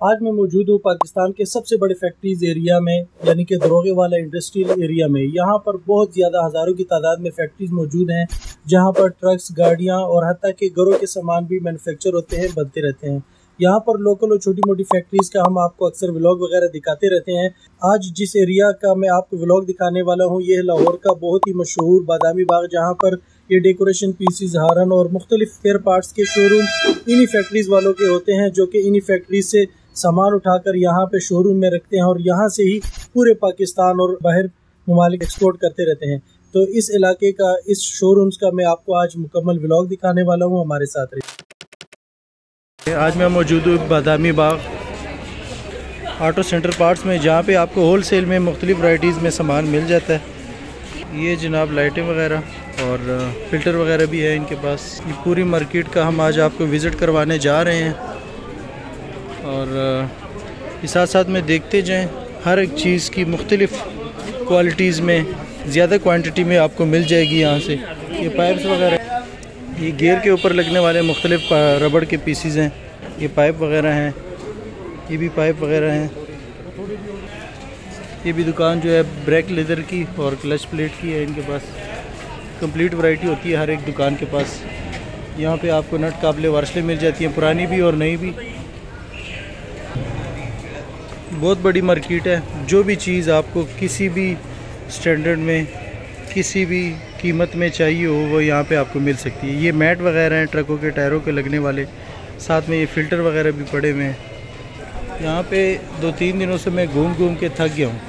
आज मैं मौजूद हूँ पाकिस्तान के सबसे बड़े फैक्ट्रीज एरिया में, यानी कि दरोगे वाला इंडस्ट्रियल एरिया में। यहाँ पर बहुत ज़्यादा हज़ारों की तादाद में फैक्ट्रीज मौजूद हैं, जहाँ पर ट्रक्स, गाड़ियाँ और हत्ता के घरों के सामान भी मैन्युफैक्चर होते हैं, बनते रहते हैं। यहाँ पर लोकल और छोटी मोटी फैक्ट्रीज का हम आपको अक्सर व्लॉग वगैरह दिखाते रहते हैं। आज जिस एरिया का मैं आपको व्लॉग दिखाने वाला हूँ, ये लाहौर का बहुत ही मशहूर बादामी बाग, जहाँ पर ये डेकोरेशन पीसीज, हारन और मुख्तलिफ स्पेयर पार्ट्स के शोरूम इन्हीं फैक्ट्रीज वालों के होते हैं, जो कि इन्हीं फैक्ट्रीज से सामान उठाकर यहाँ पे शोरूम में रखते हैं और यहाँ से ही पूरे पाकिस्तान और बाहर ममालिक एक्सपोर्ट करते रहते हैं। तो इस इलाके का, इस शोरूम्स का मैं आपको आज मुकम्मल व्लॉग दिखाने वाला हूँ, हमारे साथ रहिए। आज मैं मौजूद हूँ Badami Bagh auto centre parts में, जहाँ पे आपको होल सेल में मुख्तलिफ वैराइटीज़ में सामान मिल जाता है। ये जनाब लाइटें वगैरह और फ़िल्टर वगैरह भी है इनके पास। ये पूरी मार्केट का हम आज आपको विज़िट करवाने जा रहे हैं और इस साथ साथ में देखते जाएं। हर एक चीज़ की मुख्तलिफ क्वालिटीज़ में ज़्यादा क्वांटिटी में आपको मिल जाएगी यहाँ से। ये पाइप्स वगैरह, ये गियर के ऊपर लगने वाले मुख्तलिफ रबड़ के पीसीज हैं। ये पाइप वगैरह हैं, ये भी पाइप वगैरह हैं। ये भी दुकान जो है ब्रेक लेदर की और क्लच प्लेट की है इनके पास। कंप्लीट वैरायटी होती है हर एक दुकान के पास। यहाँ पे आपको नट काबले वारसलें मिल जाती हैं, पुरानी भी और नई भी। बहुत बड़ी मार्केट है। जो भी चीज़ आपको किसी भी स्टैंडर्ड में, किसी भी कीमत में चाहिए हो, वो यहाँ पे आपको मिल सकती है। ये मैट वगैरह हैं ट्रकों के टायरों के लगने वाले, साथ में ये फ़िल्टर वगैरह भी पड़े हुए हैं। यहाँ पे 2-3 दिनों से मैं घूम घूम के थक गया हूँ।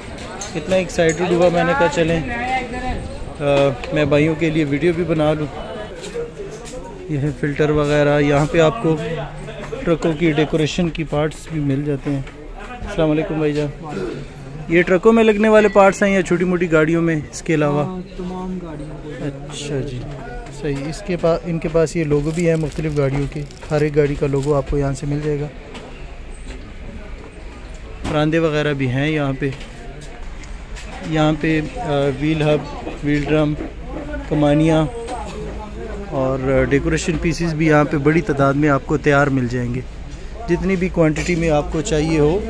इतना एक्साइटेड हुआ, मैंने कहा चलें मैं भाइयों के लिए वीडियो भी बना लूँ। ये है फ़िल्टर वगैरह। यहाँ पे आपको ट्रकों की डेकोरेशन की पार्ट्स भी मिल जाते हैं। अस्सलाम वालेकुम भाईजान। ये ट्रकों में लगने वाले पार्ट्स हैं या छोटी मोटी गाड़ियों में, इसके अलावा? तमाम गाड़ियों। अच्छा जी, सही। इसके पास, इनके पास ये लोगो भी हैं मुख्तलिफ गाड़ियों के। हर एक गाड़ी का लोगो आपको यहाँ से मिल जाएगा। परांदे वगैरह भी हैं यहाँ पे। यहाँ पे व्हील हब, व्हील ड्रम, कमानियाँ और डेकोरेशन पीसेस भी यहाँ पे बड़ी तादाद में आपको तैयार मिल जाएंगे। जितनी भी क्वांटिटी में आपको चाहिए हो,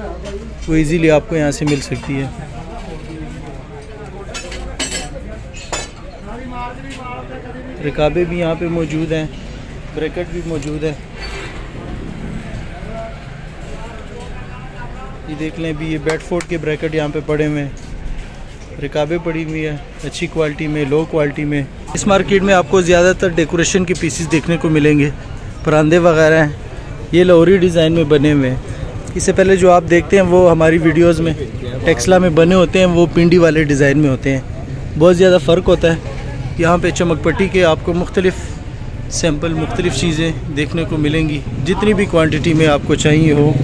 वो इजीली आपको यहाँ से मिल सकती है। रिकाबे भी यहाँ पे मौजूद हैं, ब्रैकेट भी मौजूद है। ये देख लें भी, ये बेडफोर्ड के ब्रैकेट यहाँ पे पड़े हुए हैं। रिकाबे पड़ी हुई है अच्छी क्वालिटी में, लो क्वालिटी में। इस मार्केट में आपको ज़्यादातर डेकोरेशन के पीसेस देखने को मिलेंगे। परांदे वगैरह हैं, ये लाहौरी डिज़ाइन में बने हुए हैं। इससे पहले जो आप देखते हैं वो हमारी वीडियोस में टेक्सला में बने होते हैं, वो पिंडी वाले डिज़ाइन में होते हैं। बहुत ज़्यादा फ़र्क होता है। यहाँ पे चमक पट्टी के आपको मुख्तलिफ सैम्पल, मुख्तलिफ चीज़ें देखने को मिलेंगी। जितनी भी क्वांटिटी में आपको चाहिए हो,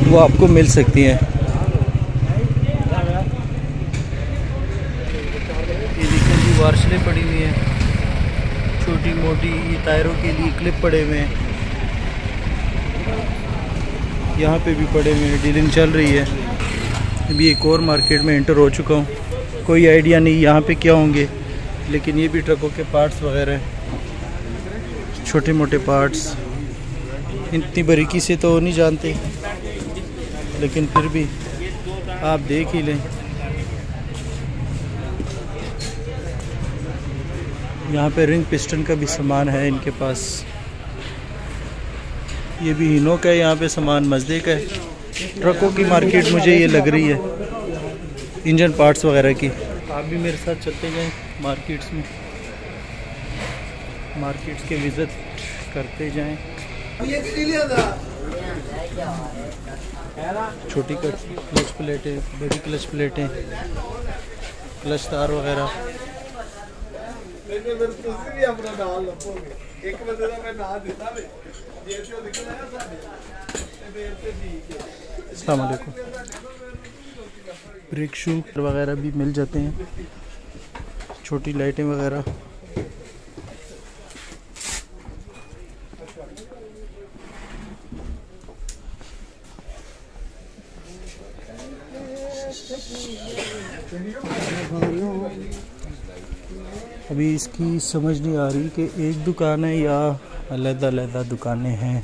वो आपको मिल सकती हैं। ये देखिए जी, वारसलें पड़ी हुई हैं छोटी मोटी। ये टायरों के लिए क्लिप पड़े हुए हैं, यहाँ पे भी पड़े हुए हैं। डीलिंग चल रही है। अभी एक और मार्केट में एंटर हो चुका हूँ। कोई आइडिया नहीं यहाँ पे क्या होंगे, लेकिन ये भी ट्रकों के पार्ट्स वगैरह हैं, छोटे मोटे पार्ट्स। इतनी बारीकी से तो नहीं जानते, लेकिन फिर भी आप देख ही लें। यहाँ पे रिंग पिस्टन का भी सामान है इनके पास। ये भी हीनो का है यहाँ पे सामान, मजदे का है। ट्रकों की मार्केट मुझे ये लग रही है, इंजन पार्ट्स वगैरह की। आप भी मेरे साथ चलते जाएं मार्केट्स में, मार्केट्स के विज़िट करते जाएं। छोटी क्लच प्लेटें, बड़ी क्लच प्लेटें, क्लच तार वगैरह। अस्सलाम वालेकुम। ब्रेक शू वगैरह भी मिल जाते हैं, छोटी लाइटें वगैरह। अभी इसकी समझ नहीं आ रही कि एक दुकान है या अलग-अलग दुकानें हैं।